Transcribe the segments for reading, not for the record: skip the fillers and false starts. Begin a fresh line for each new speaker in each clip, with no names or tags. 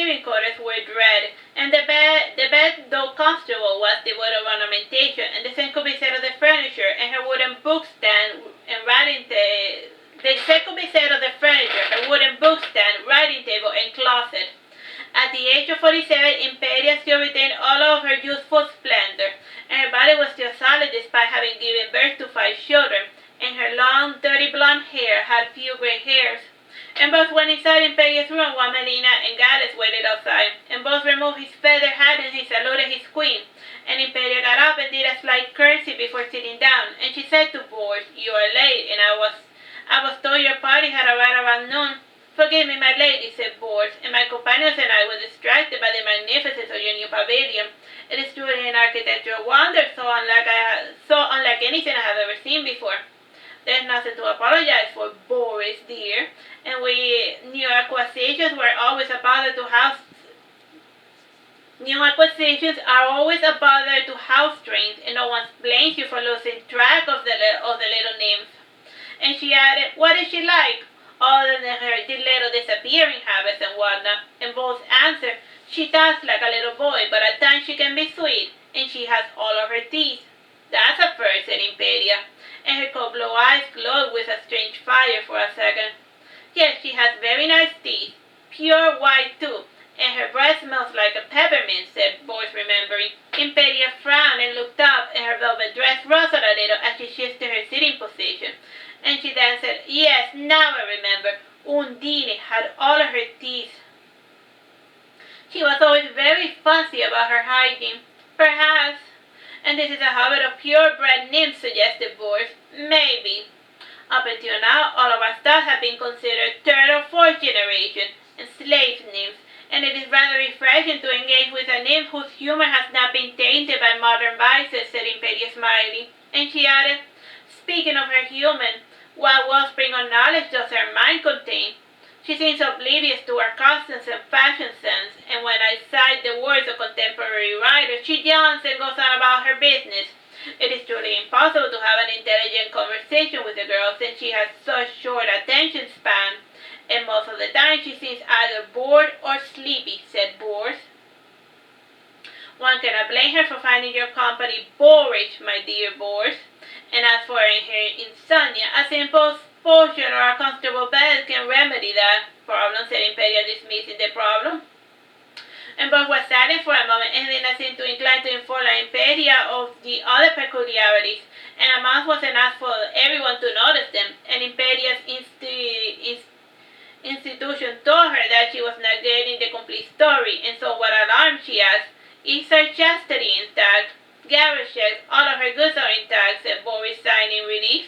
living quarters were dread, and the bed, though comfortable, was devoid of ornamentation, and the same could be said of the furniture, and her wooden bookstand and writing table. The same could be said of the furniture, her wooden bookstand, writing table, and closet. At the age of 47, Imperia still retained all of her youthful splendor, and her body was still solid despite having given birth to 5 children, and her long, dirty blonde hair had few gray hairs. And both went inside Imperia's room while Melina and Gallus waited outside, and both removed his feather hat and he saluted his queen. And Imperia got up and did a slight curtsy before sitting down, and she said to Bors, "You are late, and I was told your party had arrived around noon." "Forgive me, my lady," said Bors, "and my companions and I were distracted by the magnificence of your new pavilion. It is truly an architectural wonder, so unlike anything I have ever seen before." "There's nothing to apologize for, Boris, dear, and new acquisitions are always a bother to house trains, and no one blames you for losing track of the little nymphs." And she added, "What is she like, other than her little disappearing habits and whatnot?" And both answered, "She talks like a little boy, but at times she can be sweet, and she has all of her teeth." "That's a first," said Imperia, and her cold blue eyes glowed with a strange fire for a second. "Yes, she has very nice teeth, pure white too, and her breath smells like a peppermint," said Boris, remembering. Imperia frowned and looked up, and her velvet dress rustled a little as she shifted her sitting position. And she then said, "Yes, now I remember. Undine had all of her teeth. She was always very fussy about her hygiene. Perhaps, and this is a habit of purebred nymphs," suggested Boris. "Maybe. Up until now, all of our stars have been considered 3rd or 4th generation enslaved nymphs, and it is rather refreshing to engage with a nymph whose humor has not been tainted by modern vices," said Imperia, smiling. And she added, "Speaking of her human, what wellspring of knowledge does her mind contain? She seems oblivious to our customs and fashion sense, and when I cite the words of contemporary writers, she yawns and goes on about her business. It is truly impossible to have an intelligent conversation with the girl since she has such short attention span, and most of the time she seems either bored or sleepy," said Bors. "One cannot blame her for finding your company boorish, my dear Bors. And as for her insomnia, a simple potion or a comfortable bed can remedy that problem," said Imperia, dismissing the problem. And both were silent for a moment, and then seemed to incline to inform Imperia of the other peculiarities, and a month was enough for everyone to notice them, and Imperia's institution told her that she was not getting the complete story, and so what alarmed she asked, "Is her chastity intact?" "Gareth checks, all of her goods are intact," said Boris, sighing in relief.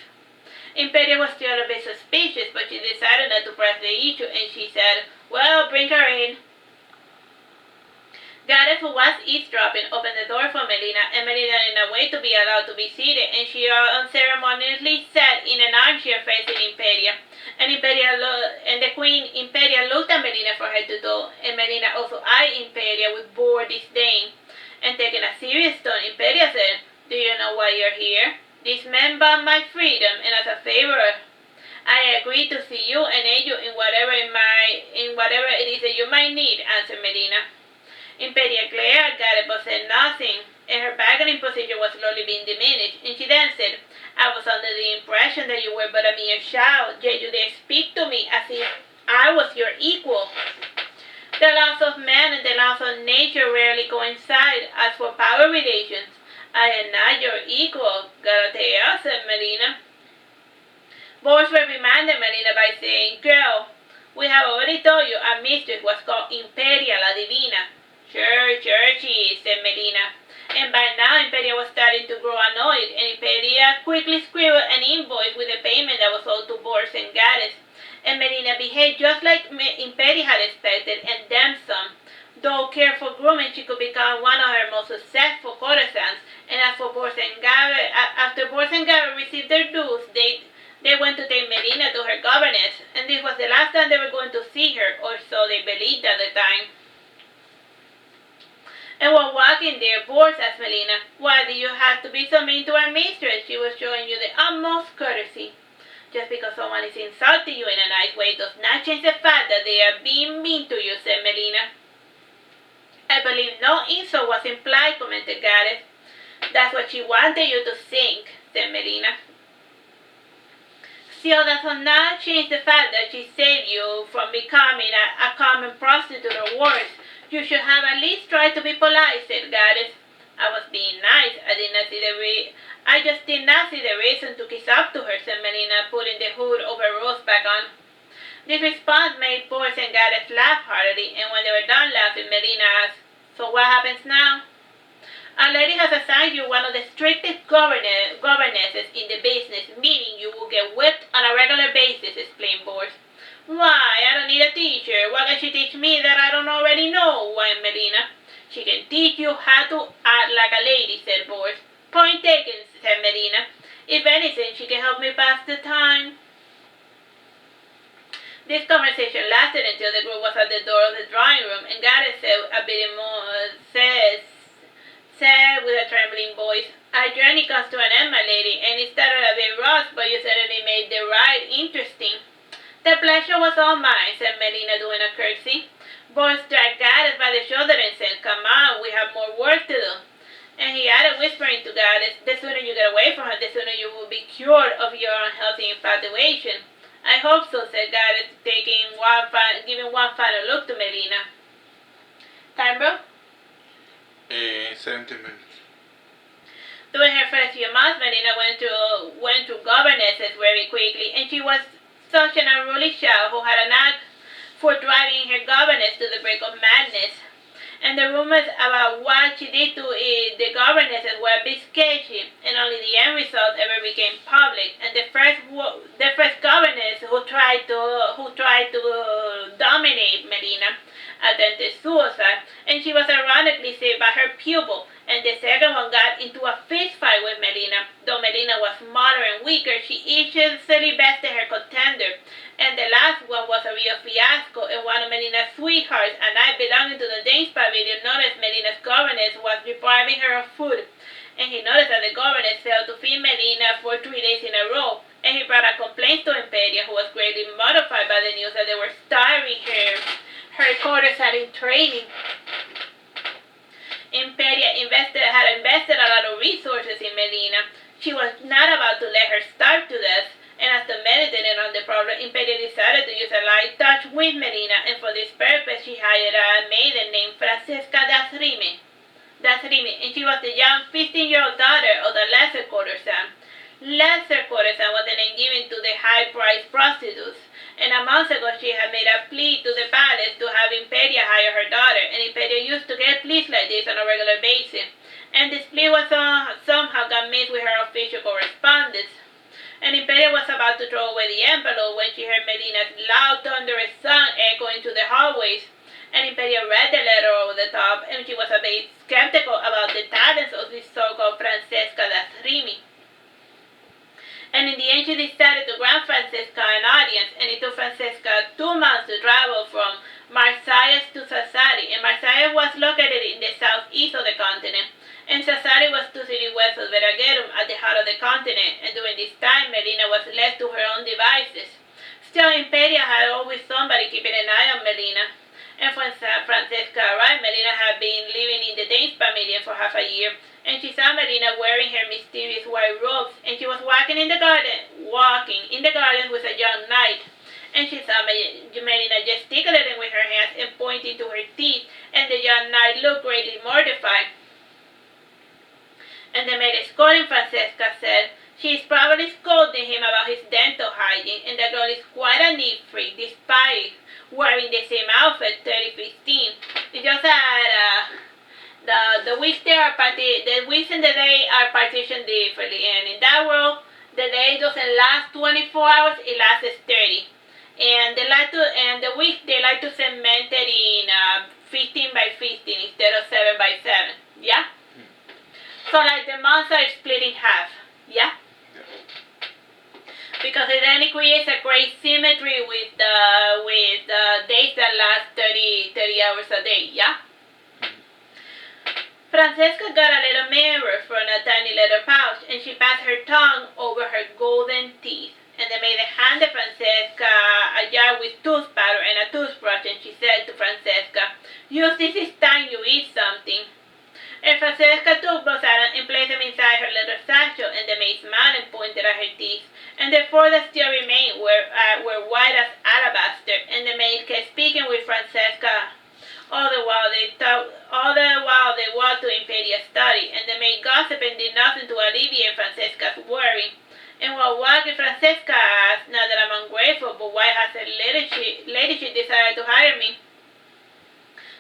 Imperia was still a bit suspicious, but she decided not to press the issue, and she said, "Well, bring her in." Gareth, who was eavesdropping, opened the door for Melina, and Melina in a way to be allowed to be seated, and she unceremoniously sat in an armchair facing Imperia. And the Queen Imperia looked at Melina for her to do, and Melina also eyed Imperia with bored disdain. And taking a serious tone, Imperia said, "Do you know why you're here? These men bound my freedom, and as a favor, I agreed to see you and aid you in whatever it is that you might need," answered Melina. Imperia glared at Gareth but said nothing, and her bargaining position was slowly being diminished, and she then said, "I was under the impression that you were but a mere child, yet you dare speak to me as if I was your equal. The laws of man and the laws of nature rarely coincide. As for power relations, I am not your equal, Galatea," said Melina. Boris reminded Melina by saying, "Girl, we have already told you our mistress was called Imperia la Divina." Sure she is," said Melina. And by now Imperia was starting to grow annoyed, and Imperia quickly scribbled an invoice with the payment that was owed to Boris and Gallus. And Melina behaved just like Imperia had expected, and then some. Though careful grooming, she could become one of her most successful courtesans, and as for Boris and Gallus, after Boris and Gallus received their dues, they went to take Melina to her governess, and this was the last time they were going to see her, or so they believed at the time. And while walking there, Boris asked Melina, "Why do you have to be so mean to our mistress? She was showing you the utmost courtesy." "Just because someone is insulting you in a nice way does not change the fact that they are being mean to you," said Melina. believe no insult was implied, commented Gareth. That's what she wanted you to think, said Melina. Still, that will not change the fact that she saved you from becoming a common prostitute or worse. You should have at least tried to be polite, said Gareth. I was being nice. I just did not see the reason to kiss up to her, said Melina, putting the hood over Rose back on. This response made Boris and Gareth laugh heartily, and when they were done laughing, Melina asked, so what happens now? Our lady has assigned you one of the strictest governesses in the business, meaning you will get whipped on a regular basis, explained Boris. Why, I don't need a teacher. What can she teach me that I don't already know? Whined Melina. She can teach you how to act like a lady, said Boris. Point taken, said Melina. If anything, she can help me pass the time. This conversation lasted until the group was at the door of the drawing room, and Gareth said with a trembling voice, our journey comes to an end, my lady, and it started a bit rough, but you certainly made the ride interesting. The pleasure was all mine, said Melina, doing a curtsy. Boris dragged Gareth by the shoulder and said, come on, we have more work to do. And he added, whispering to Gareth, the sooner you get away from her, the sooner you will be cured of your unhealthy infatuation. I hope so, said Gareth, giving one final look to Melina. Time, bro?
17 minutes.
During her first few months, Melina went through governesses very quickly, and she was such an unruly child who had a knack for driving her governess to the brink of madness. And the rumors about what she did to the governesses were a bit sketchy, and only the end result ever became public. And the first governess who tried to dominate Melina attempted suicide, and she was ironically saved by her pupil. And the second one got into a fist fight with Melina. Though Melina was smaller and weaker, she easily bested her contender. And the last one was a real fiasco, and one of Melina's sweethearts, a knight belonging to the dance pavilion, noticed Melina's governess was depriving her of food. And he noticed that the governess failed to feed Melina for 3 days in a row. And he brought a complaint to Impede, who was greatly mortified by the news that they were starving her courtesan in training. Impede had invested a lot of resources in Melina. She was not about to let her starve to death, and after meditating on the problem, Impede decided to use a light touch with Melina, and for this purpose she hired a maiden named Francesca Dasrimi, and she was the young 15-year-old daughter of the lesser courtesan. Lesser courtesan was the name given to the high-priced prostitutes. And a month ago she had made a plea to the palace to have Impede hire her daughter, and Impede used to get pleas like this on a regular basis. And this plea was somehow got mixed with her official correspondence. And Impede was about to throw away the envelope when she heard Melina's loud, thunderous song echoing through the hallways. And Impede read the letter over the top, and she was a bit skeptical about the talents of this so-called Francesca Dasrimi. And in the end, she decided to grant Francesca an audience, and it took Francesca 2 months to travel from Marseilles to Sassari, and Marseilles was located in the southeast of the continent, and Sassari was 2 cities west of Veragerum at the heart of the continent, and during this time, Melina was left to her own devices. Still, Impede had always somebody keeping an eye on Melina. And when Francesca arrived, Melina had been living in the dance pavilion for half a year, and she saw Melina wearing her mysterious white robes, and she was walking in the garden with a young knight. And she saw Melina gesticulating with her hands and pointing to her teeth, and the young knight looked greatly mortified. And the maid escorting Francesca said, she is probably scolding him about his dental hygiene, and the girl is quite a neat freak, despite wearing the same outfit 30-15. It's just that the weeks and the day are partitioned differently, and in that world, the day doesn't last 24 hours; it lasts 30. And the week they like to segment it in 15 by 15 instead of 7 by 7. Yeah. So like the months are split in half. Yeah. Because it then creates a great symmetry with days that last 30 hours a day, yeah? Francesca got a little mirror from a tiny leather pouch, and she passed her tongue over her golden teeth. And the maid handed Francesca a jar with tooth powder and a toothbrush, and she said to Francesca, Use this is time you eat something. And Francesca took both items and placed them inside her little satchel, and the maid smiled and pointed at her teeth. And the four that still remained were white as alabaster, and the maid kept speaking with Francesca all the while they walked to Impedia's study, and the maid gossiped and did nothing to alleviate Francesca's worry. And while walking, Francesca asked, "Not that I'm ungrateful, but why has her ladyship decided to hire me?"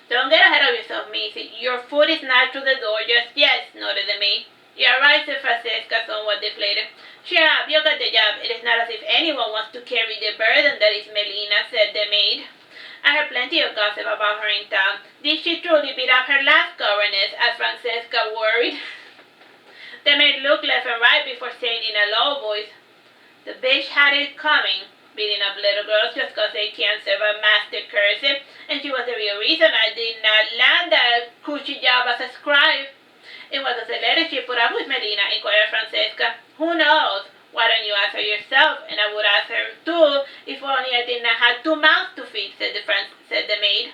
"Don't get ahead of yourself, Maisie. Your foot is not through the door just yet," snorted the maid. "You're right," said Francesca, somewhat deflated. "Cheer up, you'll get the job. It is not as if anyone wants to carry the burden that is Melina," said the maid. "I heard plenty of gossip about her in town. Did she truly beat up her last governess?" asked Francesca, worried. The maid looked left and right before saying in a low voice, "The bitch had it coming, beating up little girls just 'cause they can't serve a master curse, and she was the real reason I did not land that cushy job as a scribe." "And what does the ladyship put up with Melina?" inquired Francesca. "Who knows? Why don't you ask her yourself? And I would ask her too, if only I did not have 2 mouths to feed," said the maid.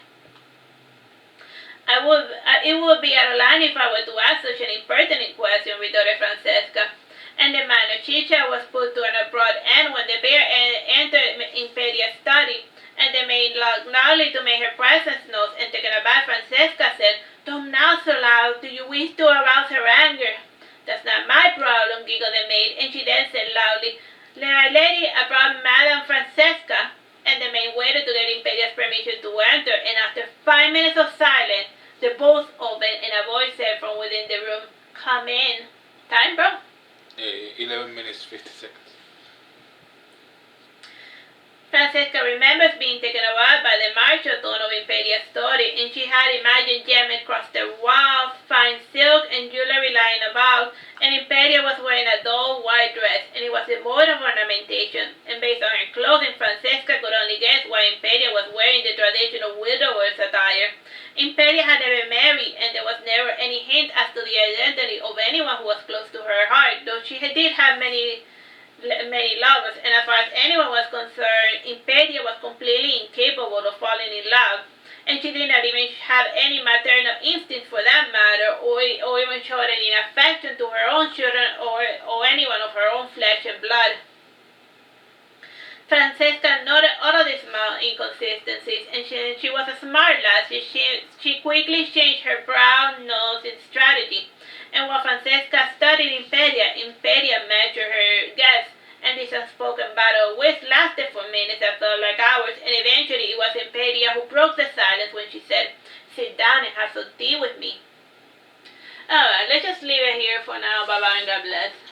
It would be out of line if I were to ask such an impertinent question," retorted Francesca. And the minor chicha was put to an abrupt end when the bear entered Impedia's study, and the maid looked loudly to make her presence known, and taken aback, Francesca said, "Don't now so loud. Do you wish to arouse her anger?" "That's not my problem," giggled the maid, and she then said loudly, "My lady, I brought Madame Francesca." And the maid waited to get Impedia's permission to enter, and after 5 minutes of silence, the doors opened, and a voice said from within the room, "Come in." Time, bro?
11 minutes, 50 seconds.
Francesca remembers being taken aback by the martial tone of Impedia's story, and she had imagined Gimmick across the wall, fine silk and jewelry lying about, and Impedia was wearing a dull white dress, and it was devoid of ornamentation. And based on her clothing, Francesca could only guess why Impedia was wearing the traditional widower's attire. Impedia had never married, and there was never any hint as to the identity of anyone who was close to her heart, though she did have many lovers, and as far as anyone was concerned, Impedia was completely incapable of falling in love, and she did not even have any maternal instinct for that matter, or even showed any affection to her own children or anyone of her own flesh and blood. Francesca noted all of these small inconsistencies, and she was a smart lass. She quickly changed her brown nose in strategy. And while Francesca studied Impedia measured her guess, and this unspoken battle which lasted for minutes that felt like hours, and eventually it was Impedia who broke the silence when she said, "Sit down and have some tea with me." Alright, let's just leave it here for now. Bye-bye and God bless.